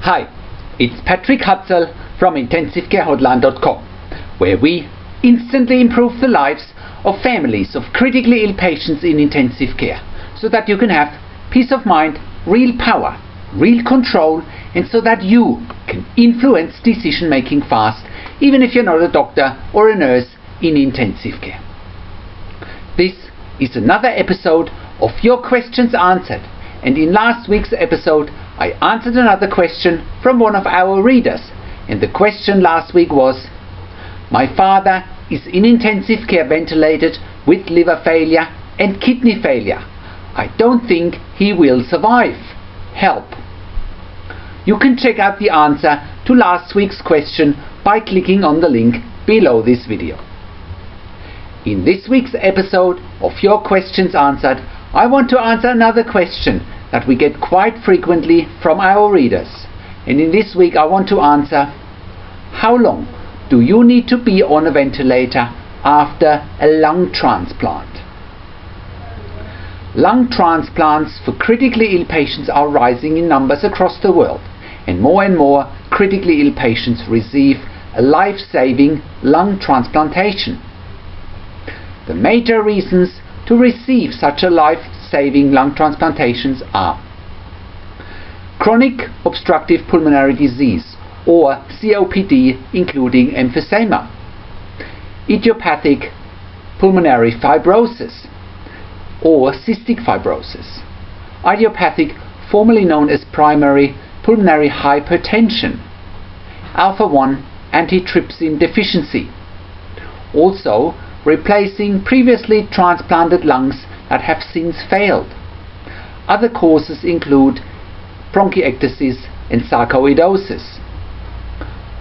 Hi, it's Patrick Hutzel from IntensiveCareHotline.com, where we instantly improve the lives of families of critically ill patients in intensive care, so that you can have peace of mind, real power, real control, and so that you can influence decision making fast, even if you're not a doctor or a nurse in intensive care. This is another episode of Your Questions Answered, and in last week's episode I answered another question from one of our readers, and the question last week was: my father is in intensive care ventilated with liver failure and kidney failure. I don't think he will survive. Help. You can check out the answer to last week's question by clicking on the link below this video. In this week's episode of Your Questions Answered, I want to answer another question that we get quite frequently from our readers. And in this week I want to answer: how long do you need to be on a ventilator after a lung transplant? Lung transplants for critically ill patients are rising in numbers across the world, and more critically ill patients receive a life-saving lung transplantation. The major reasons to receive such a life-saving lung transplantations are chronic obstructive pulmonary disease, or COPD, including emphysema, idiopathic pulmonary fibrosis or cystic fibrosis, idiopathic, formerly known as primary pulmonary hypertension, alpha-1 antitrypsin deficiency, also replacing previously transplanted lungs that have since failed. Other causes include bronchiectasis and sarcoidosis.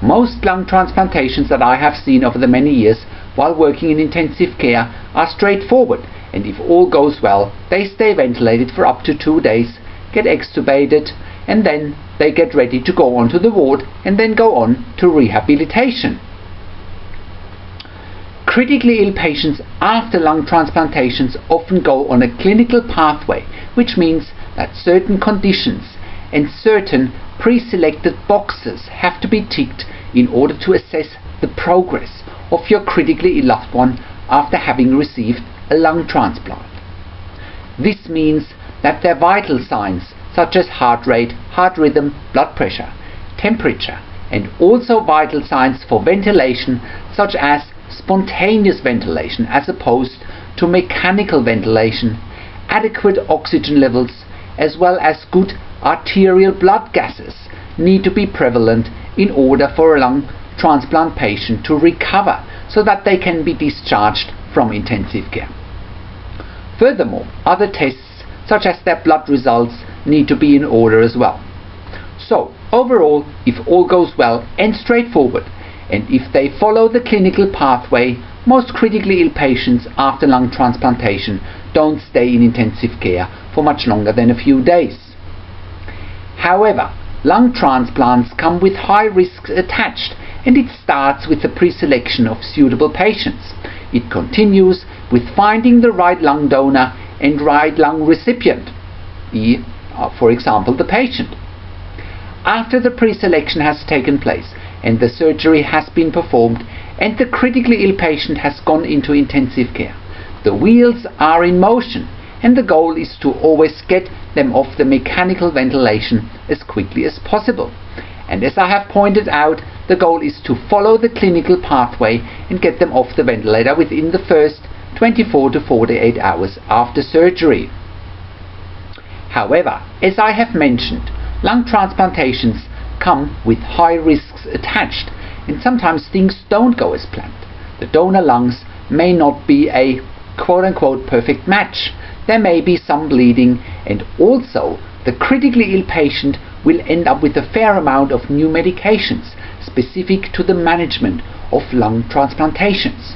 Most lung transplantations that I have seen over the many years while working in intensive care are straightforward, and if all goes well, they stay ventilated for up to 2 days, get extubated, and then they get ready to go onto the ward and then go on to rehabilitation. Critically ill patients after lung transplantations often go on a clinical pathway, which means that certain conditions and certain pre-selected boxes have to be ticked in order to assess the progress of your critically ill loved one after having received a lung transplant. This means that their vital signs such as heart rate, heart rhythm, blood pressure, temperature, and also vital signs for ventilation such as spontaneous ventilation as opposed to mechanical ventilation, adequate oxygen levels, as well as good arterial blood gases need to be prevalent in order for a lung transplant patient to recover so that they can be discharged from intensive care. Furthermore, other tests such as their blood results need to be in order as well. So overall, if all goes well and straightforward, and if they follow the clinical pathway, most critically ill patients after lung transplantation don't stay in intensive care for much longer than a few days. However, lung transplants come with high risks attached, and it starts with the pre-selection of suitable patients. It continues with finding the right lung donor and right lung recipient, for example the patient. After the pre-selection has taken place and the surgery has been performed and the critically ill patient has gone into intensive care, the wheels are in motion, and the goal is to always get them off the mechanical ventilation as quickly as possible. And as I have pointed out, the goal is to follow the clinical pathway and get them off the ventilator within the first 24 to 48 hours after surgery. However, as I have mentioned, lung transplantations come with high risks attached, and sometimes things don't go as planned. The donor lungs may not be a quote-unquote perfect match. There may be some bleeding, and also the critically ill patient will end up with a fair amount of new medications specific to the management of lung transplantations.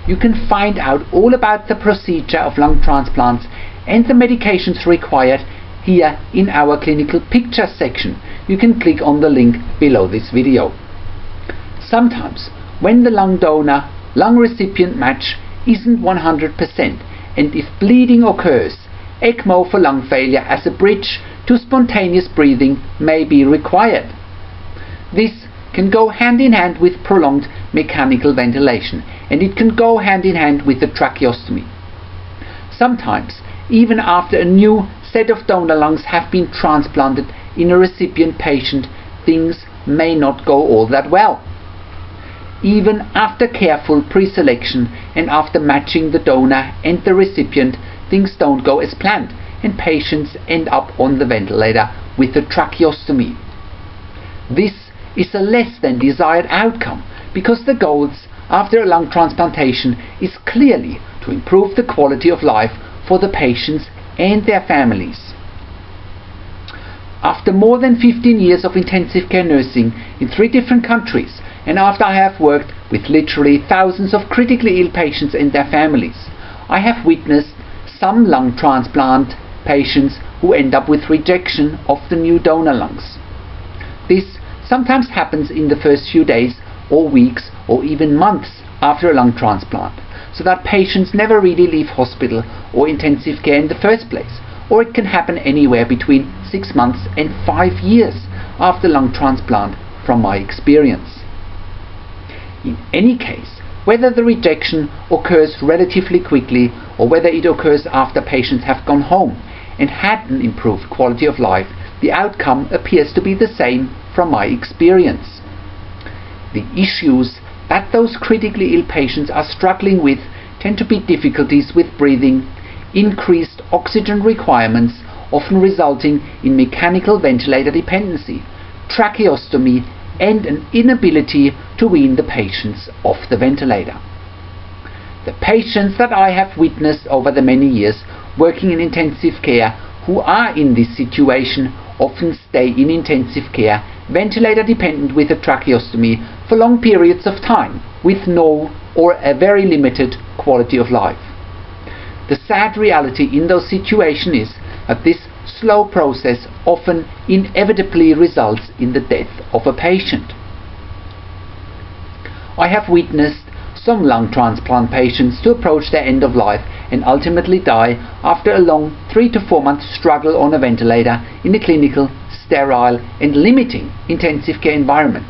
You can find out all about the procedure of lung transplants and the medications required here in our clinical picture section. You can click on the link below this video. Sometimes when the lung donor lung recipient match isn't 100%, and if bleeding occurs, ECMO for lung failure as a bridge to spontaneous breathing may be required. This can go hand in hand with prolonged mechanical ventilation, and it can go hand in hand with a tracheostomy. Sometimes, even after a new set of donor lungs have been transplanted in a recipient patient, things may not go all that well. Even after careful pre-selection and after matching the donor and the recipient, things don't go as planned, and patients end up on the ventilator with a tracheostomy. This is a less than desired outcome, because the goals after a lung transplantation is clearly to improve the quality of life for the patients and their families. After more than 15 years of intensive care nursing in 3 different countries, and after I have worked with literally thousands of critically ill patients and their families, I have witnessed some lung transplant patients who end up with rejection of the new donor lungs. This sometimes happens in the first few days or weeks or even months after a lung transplant, so that patients never really leave hospital or intensive care in the first place, or it can happen anywhere between 6 months and 5 years after lung transplant from my experience. In any case, whether the rejection occurs relatively quickly or whether it occurs after patients have gone home and had an improved quality of life, the outcome appears to be the same from my experience. The issues that those critically ill patients are struggling with tend to be difficulties with breathing, increased oxygen requirements, often resulting in mechanical ventilator dependency, tracheostomy, and an inability to wean the patients off the ventilator. The patients that I have witnessed over the many years working in intensive care who are in this situation often stay in intensive care ventilator dependent with a tracheostomy for long periods of time with no or a very limited quality of life. The sad reality in those situations is that this slow process often inevitably results in the death of a patient. I have witnessed some lung transplant patients to approach their end of life and ultimately die after a long 3 to 4 month struggle on a ventilator in a clinical, sterile and limiting intensive care environment.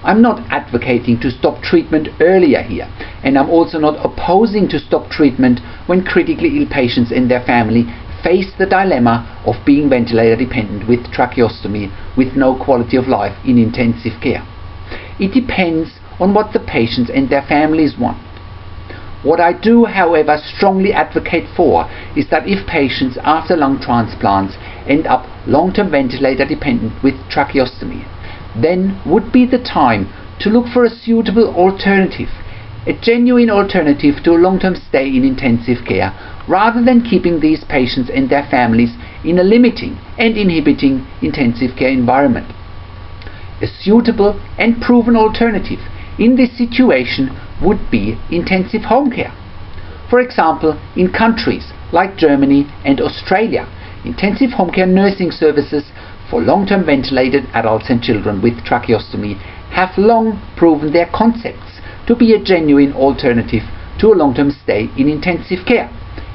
I'm not advocating to stop treatment earlier here, and I'm also not opposing to stop treatment when critically ill patients and their family face the dilemma of being ventilator dependent with tracheostomy with no quality of life in intensive care. It depends on what the patients and their families want. What I do, however, strongly advocate for is that if patients after lung transplants end up long-term ventilator dependent with tracheostomy, then would be the time to look for a suitable alternative, a genuine alternative to a long-term stay in intensive care, rather than keeping these patients and their families in a limiting and inhibiting intensive care environment. A suitable and proven alternative in this situation would be intensive home care. For example, in countries like Germany and Australia, intensive home care nursing services for long-term ventilated adults and children with tracheostomy have long proven their concepts to be a genuine alternative to a long-term stay in intensive care,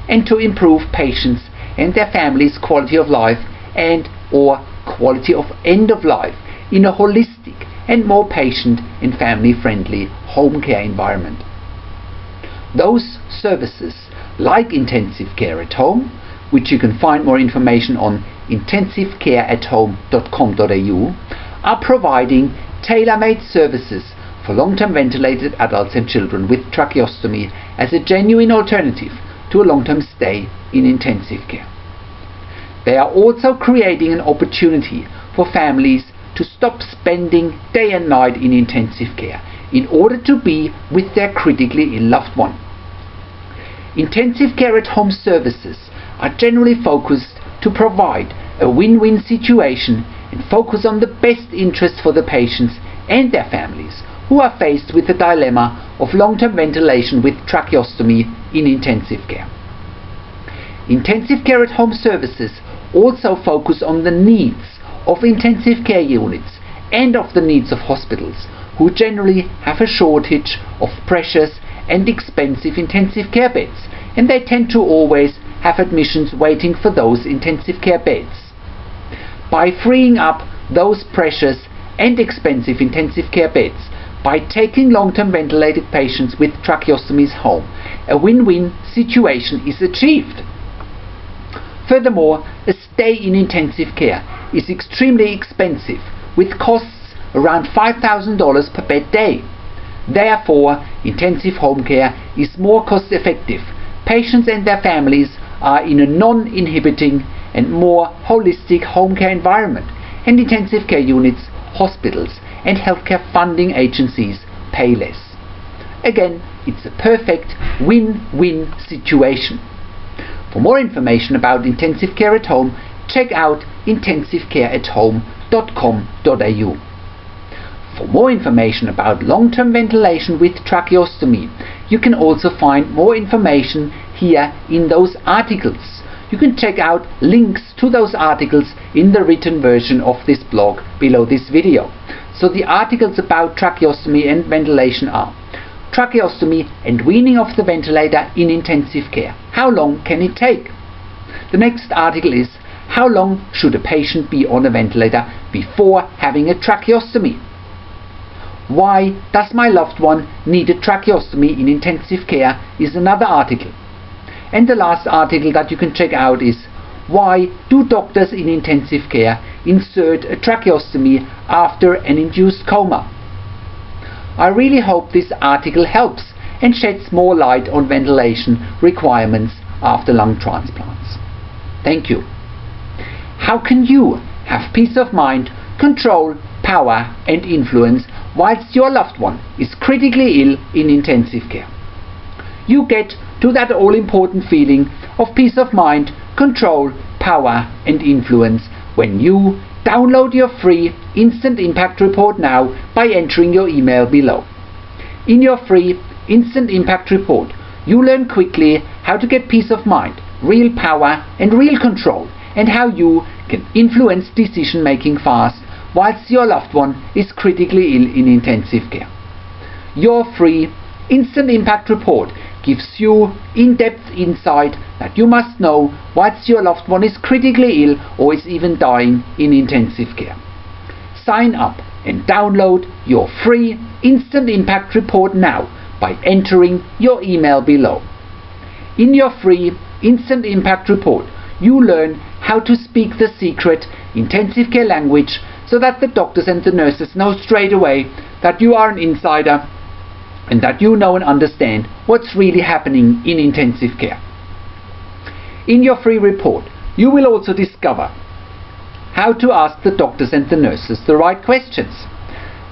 and to improve patients and their families' quality of life and or quality of end of life in a holistic and more patient and family-friendly home care environment. Those services, like intensive care at home, which you can find more information on intensivecareathome.com.au, are providing tailor-made services for long-term ventilated adults and children with tracheostomy as a genuine alternative to a long-term stay in intensive care. They are also creating an opportunity for families to stop spending day and night in intensive care in order to be with their critically ill loved one. Intensive care at home services are generally focused to provide a win-win situation and focus on the best interest for the patients and their families who are faced with the dilemma of long-term ventilation with tracheostomy in intensive care. Intensive care at home services also focus on the needs of intensive care units and of the needs of hospitals, who generally have a shortage of precious and expensive intensive care beds, and they tend to always have admissions waiting for those intensive care beds. by freeing up those precious and expensive intensive care beds by taking long-term ventilated patients with tracheostomies home. A win-win situation is achieved. Furthermore, a stay in intensive care is extremely expensive, with costs around $5,000 per bed day. Therefore, intensive home care is more cost-effective. Patients and their families are in a non-inhibiting and more holistic home care environment, and intensive care units, hospitals and healthcare funding agencies pay less. Again, it's a perfect win-win situation. For more information about intensive care at home, check out intensivecareathome.com.au. For more information about long-term ventilation with tracheostomy, you can also find more information here in those articles. You can check out links to those articles in the written version of this blog below this video. So the articles about tracheostomy and ventilation are: tracheostomy and weaning off the ventilator in intensive care. How long can it take? The next article is: how long should a patient be on a ventilator before having a tracheostomy? Why does my loved one need a tracheostomy in intensive care is another article. And the last article that you can check out is: why do doctors in intensive care insert a tracheostomy after an induced coma? I really hope this article helps and sheds more light on ventilation requirements after lung transplants. Thank you. How can you have peace of mind, control, power and influence whilst your loved one is critically ill in intensive care? You get to that all-important feeling of peace of mind, control, power and influence when you download your free Instant Impact Report now by entering your email below. In your free Instant Impact Report, you learn quickly how to get peace of mind, real power and real control, and how you can influence decision making fast whilst your loved one is critically ill in intensive care. Your free Instant Impact Report gives you in-depth insight that you must know whilst your loved one is critically ill or is even dying in intensive care. Sign up and download your free Instant Impact Report now by entering your email below. In your free Instant Impact Report, you learn how to speak the secret intensive care language so that the doctors and the nurses know straight away that you are an insider and that you know and understand what's really happening in intensive care. In your free report, you will also discover how to ask the doctors and the nurses the right questions.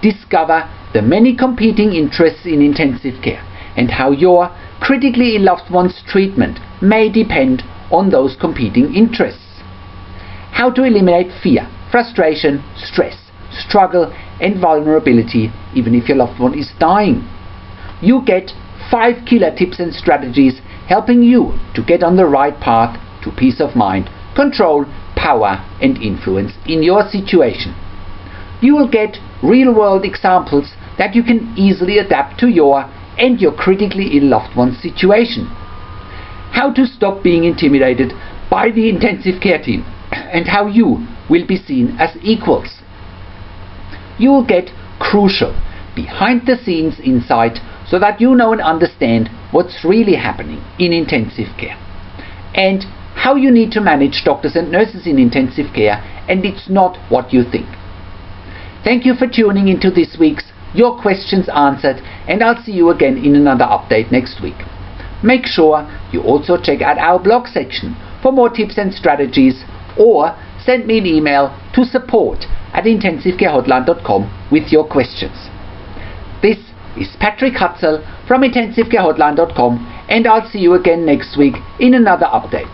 Discover the many competing interests in intensive care and how your critically ill loved one's treatment may depend on those competing interests. How to eliminate fear, frustration, stress, struggle and vulnerability even if your loved one is dying. You get 5 killer tips and strategies helping you to get on the right path to peace of mind, control, power and influence in your situation. You will get real-world examples that you can easily adapt to your and your critically ill loved one's situation. How to stop being intimidated by the intensive care team and how you will be seen as equals. You will get crucial behind-the-scenes insight so that you know and understand what's really happening in intensive care and how you need to manage doctors and nurses in intensive care, and it's not what you think. Thank you for tuning into this week's Your Questions Answered, and I'll see you again in another update next week. Make sure you also check out our blog section for more tips and strategies, or send me an email to support@intensivecarehotline.com with your questions. This is Patrick Hutzel from intensivecarehotline.com, and I'll see you again next week in another update.